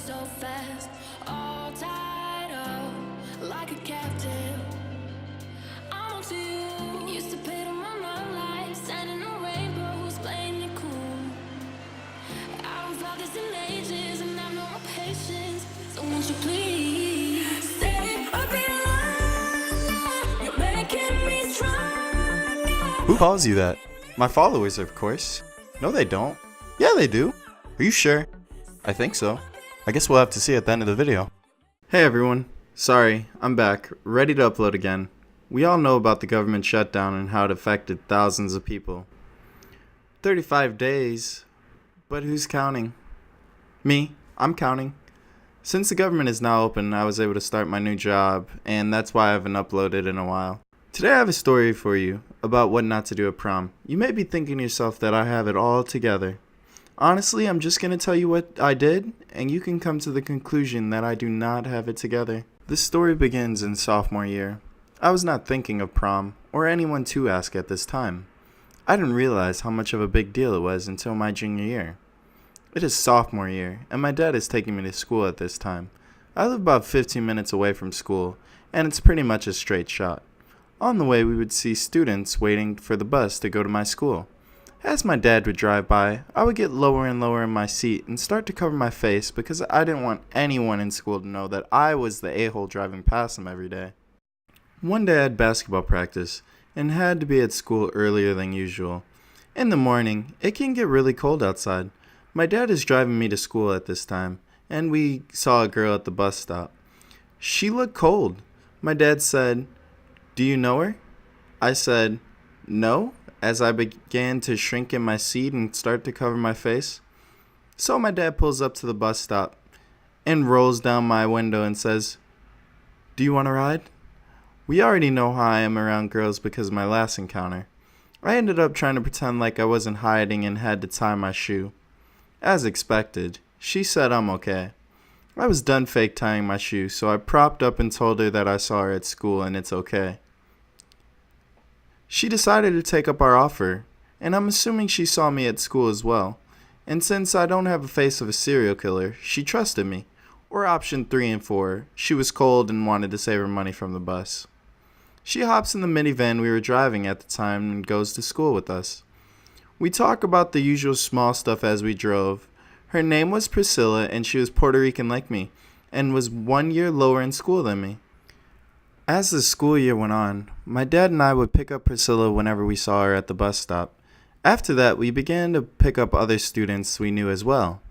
so fast, all tied up like a captive. I'm on to you. Used to pay to my mom life, standing on rainbows, playing it cool. I haven't felt this in ages, and I've no more patience. So won't you please stay or be alone? You're making me stronger. Who calls you that? My followers, of course. No, they don't. Yeah, they do. Are you sure? I think so. I guess we'll have to see at the end of the video. Hey everyone. Sorry, I'm back, ready to upload again. We all know about the government shutdown and how it affected thousands of people. 35 days. But who's counting? Me. I'm counting. Since the government is now open, I was able to start my new job, and that's why I haven't uploaded in a while. Today I have a story for you about what not to do at prom. You may be thinking to yourself that I have it all together. Honestly, I'm just going to tell you what I did, and you can come to the conclusion that I do not have it together. This story begins in sophomore year. I was not thinking of prom, or anyone to ask at this time. I didn't realize how much of a big deal it was until my junior year. It is sophomore year, and my dad is taking me to school at this time. I live about 15 minutes away from school, and it's pretty much a straight shot. On the way, we would see students waiting for the bus to go to my school. As my dad would drive by, I would get lower and lower in my seat and start to cover my face because I didn't want anyone in school to know that I was the a-hole driving past them every day. One day I had basketball practice and had to be at school earlier than usual. In the morning, it can get really cold outside. My dad is driving me to school at this time, and we saw a girl at the bus stop. She looked cold. My dad said, "Do you know her?" I said, "No," as I began to shrink in my seat and start to cover my face. So my dad pulls up to the bus stop and rolls down my window and says, "Do you want to ride?" We already know how I am around girls because of my last encounter. I ended up trying to pretend like I wasn't hiding and had to tie my shoe. As expected, she said I'm okay. I was done fake tying my shoe, so I propped up and told her that I saw her at school and it's okay. She decided to take up our offer, and I'm assuming she saw me at school as well. And since I don't have a face of a serial killer, she trusted me. Or option 3 and 4, she was cold and wanted to save her money from the bus. She hops in the minivan we were driving at the time and goes to school with us. We talk about the usual small stuff as we drove. Her name was Priscilla, and she was Puerto Rican like me, and was 1 year lower in school than me. As the school year went on, my dad and I would pick up Priscilla whenever we saw her at the bus stop. After that, we began to pick up other students we knew as well.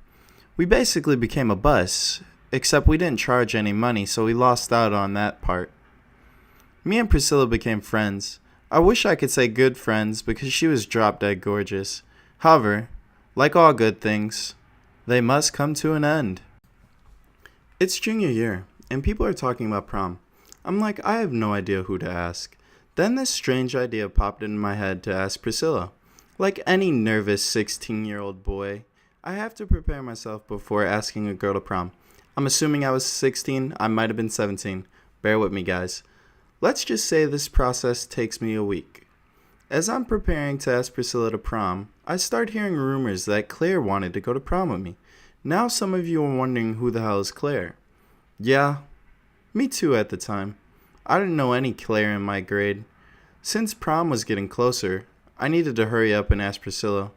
We basically became a bus, except we didn't charge any money, so we lost out on that part. Me and Priscilla became friends. I wish I could say good friends because she was drop-dead gorgeous. However, like all good things, they must come to an end. It's junior year, and people are talking about prom. I'm like, I have no idea who to ask. Then this strange idea popped into my head to ask Priscilla. Like any nervous 16-year-old boy, I have to prepare myself before asking a girl to prom. I'm assuming I was 16, I might have been 17. Bear with me, guys. Let's just say this process takes me a week. As I'm preparing to ask Priscilla to prom, I start hearing rumors that Claire wanted to go to prom with me. Now some of you are wondering who the hell is Claire. Yeah, me too at the time. I didn't know any Claire in my grade. Since prom was getting closer, I needed to hurry up and ask Priscilla.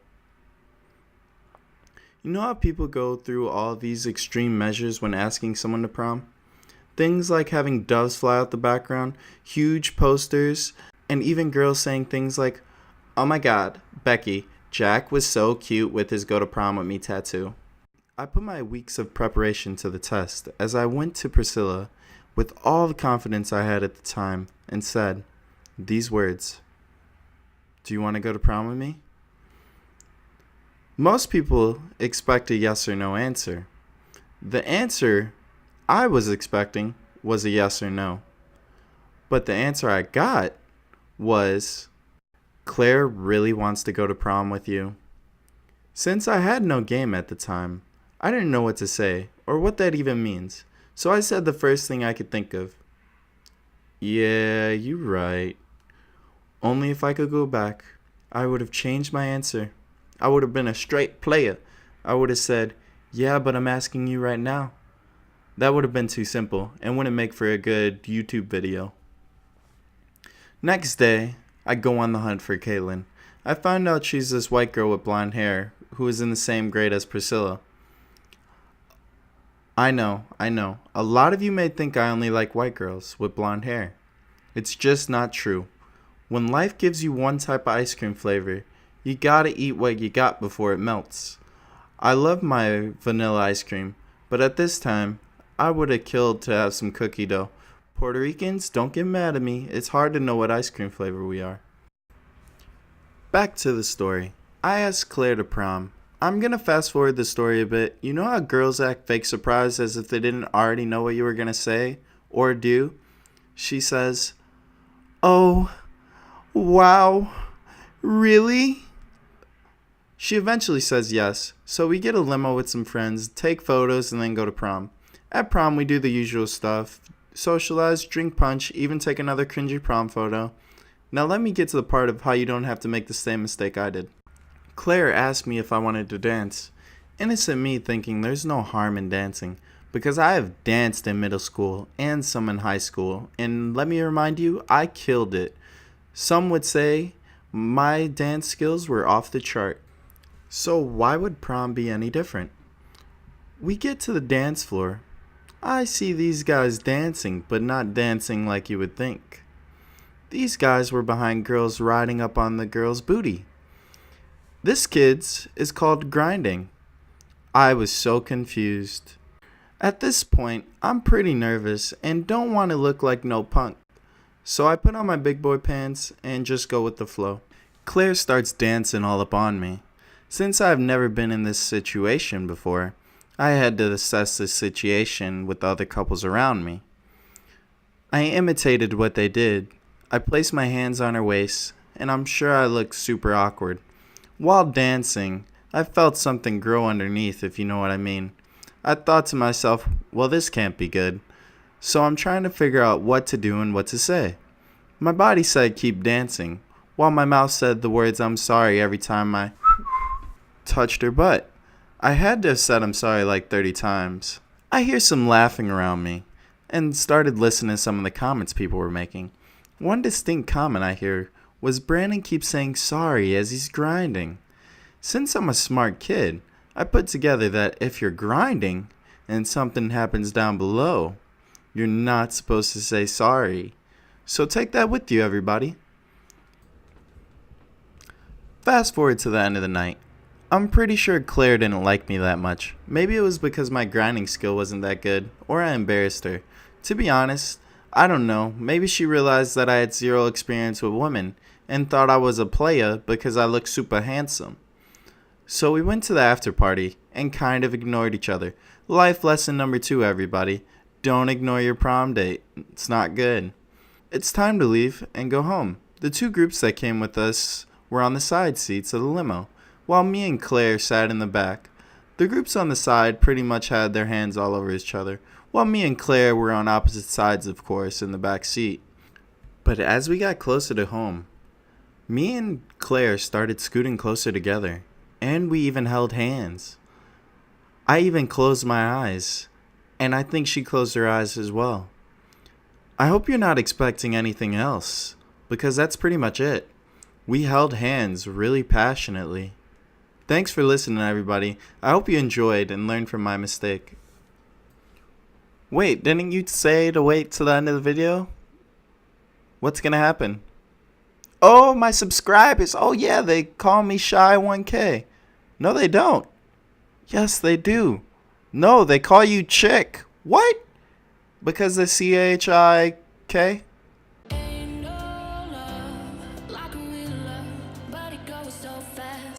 You know how people go through all these extreme measures when asking someone to prom? Things like having doves fly out the background, huge posters, and even girls saying things like, "Oh my god, Becky, Jack was so cute with his go to prom with me tattoo." I put my weeks of preparation to the test as I went to Priscilla with all the confidence I had at the time and said these words, "Do you want to go to prom with me?" Most people expect a yes or no answer. The answer I was expecting was a yes or no. But the answer I got was, "Claire really wants to go to prom with you." Since I had no game at the time, I didn't know what to say or what that even means. So I said the first thing I could think of. "Yeah, you're right. Only if I could go back, I would have changed my answer. I would have been a straight player. I would have said, 'Yeah, but I'm asking you right now. That would have been too simple and wouldn't make for a good YouTube video. Next day, I go on the hunt for Caitlin. I find out she's this white girl with blonde hair who is in the same grade as Priscilla. I know. A lot of you may think I only like white girls with blonde hair. It's just not true. When life gives you one type of ice cream flavor, you gotta eat what you got before it melts. I love my vanilla ice cream, but at this time, I would have killed to have some cookie dough. Puerto Ricans, don't get mad at me. It's hard to know what ice cream flavor we are. Back to the story. I asked Claire to prom. I'm gonna fast forward the story a bit. You know how girls act fake surprised as if they didn't already know what you were gonna say or do? She says, "Oh, wow, really?" She eventually says yes, so we get a limo with some friends, take photos, and then go to prom. At prom, we do the usual stuff. Socialize, drink punch, even take another cringy prom photo. Now let me get to the part of how you don't have to make the same mistake I did. Claire asked me if I wanted to dance. Innocent me thinking there's no harm in dancing, because I have danced in middle school and some in high school, and let me remind you, I killed it. Some would say my dance skills were off the chart. So why would prom be any different? We get to the dance floor. I see these guys dancing, but not dancing like you would think. These guys were behind girls riding up on the girl's booty. This, kids, is called grinding. I was so confused. At this point, I'm pretty nervous and don't want to look like no punk. So I put on my big boy pants and just go with the flow. Claire starts dancing all up on me. Since I've never been in this situation before, I had to assess the situation with the other couples around me. I imitated what they did. I placed my hands on her waist, and I'm sure I looked super awkward. While dancing, I felt something grow underneath, if you know what I mean. I thought to myself, well, this can't be good. So I'm trying to figure out what to do and what to say. My body said keep dancing, while my mouth said the words I'm sorry every time I touched her butt. I had to have said I'm sorry like 30 times. I hear some laughing around me, and started listening to some of the comments people were making. One distinct comment I hear was Brandon keeps saying sorry as he's grinding. Since I'm a smart kid, I put together that if you're grinding and something happens down below, you're not supposed to say sorry. So take that with you, everybody. Fast forward to the end of the night. I'm pretty sure Claire didn't like me that much. Maybe it was because my grinding skill wasn't that good, or I embarrassed her. To be honest, I don't know. Maybe she realized that I had zero experience with women and thought I was a playa because I looked super handsome. So we went to the after party and kind of ignored each other. Life lesson number 2, everybody. Don't ignore your prom date. It's not good. It's time to leave and go home. The 2 groups that came with us were on the side seats of the limo, while me and Claire sat in the back. The groups on the side pretty much had their hands all over each other, while me and Claire were on opposite sides, of course, in the back seat. But as we got closer to home, me and Claire started scooting closer together, and we even held hands. I even closed my eyes, and I think she closed her eyes as well. I hope you're not expecting anything else, because that's pretty much it. We held hands really passionately. Thanks for listening, everybody. I hope you enjoyed and learned from my mistake. Wait, didn't you say to wait till the end of the video? What's gonna happen? Oh, my subscribers. Oh, yeah, they call me Shy 1K. No, they don't. Yes, they do. No, they call you Chick. What? Because the CHIK?